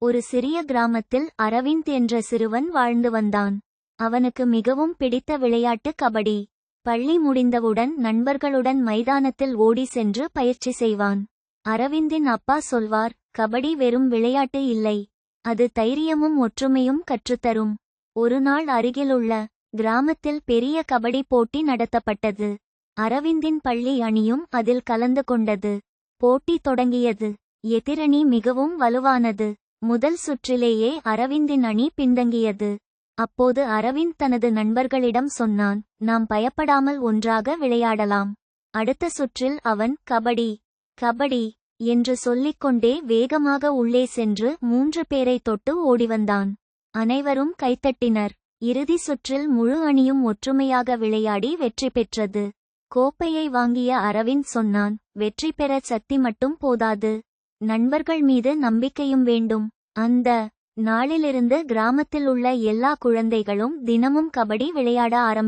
ஒரு சிறிய கிராமத்தில் அரவிந்த் என்ற சிறுவன் வாழ்ந்து வந்தான். அவனுக்கு மிகவும் பிடித்த விளையாட்டு கபடி. பள்ளி முடிந்தவுடன் நண்பர்களுடன் மைதானத்தில் ஓடி சென்று பயிற்சி செய்வான். அரவிந்தின் அப்பா சொல்வார், கபடி வெறும் விளையாட்டு இல்லை, அது தைரியமும் ஒற்றுமையும் கற்றுத்தரும். ஒருநாள் அருகிலுள்ள கிராமத்தில் பெரிய கபடி போட்டி நடத்தப்பட்டது. அரவிந்தின் பள்ளி அணியும் அதில் கலந்து கொண்டது. போட்டி தொடங்கியது. எதிரணி மிகவும் வலுவானது. முதல் சுற்றிலேயே அரவிந்தின் அணி பின்தங்கியது. அப்போது அரவிந்த் தனது நண்பர்களிடம் சொன்னான், நாம் பயப்படாமல் ஒன்றாக விளையாடலாம். அடுத்த சுற்றில் அவன் கபடி கபடி என்று சொல்லிக்கொண்டே வேகமாக உள்ளே சென்று 3 பேரை தொட்டு ஓடிவந்தான். அனைவரும் கைத்தட்டினர். இறுதி சுற்றில் முழு அணியும் ஒற்றுமையாக விளையாடி வெற்றி பெற்றது. கோப்பையை வாங்கிய அரவிந்த் சொன்னான், வெற்றி பெற சக்தி மட்டும் போதாது, நண்பர்கள் மீது நம்பிக்கையும் வேண்டும். அந்த நாளிலிருந்து கிராமத்தில் உள்ள எல்லா குழந்தைகளும் தினமும் கபடி விளையாட ஆரம்பித்தார்கள்.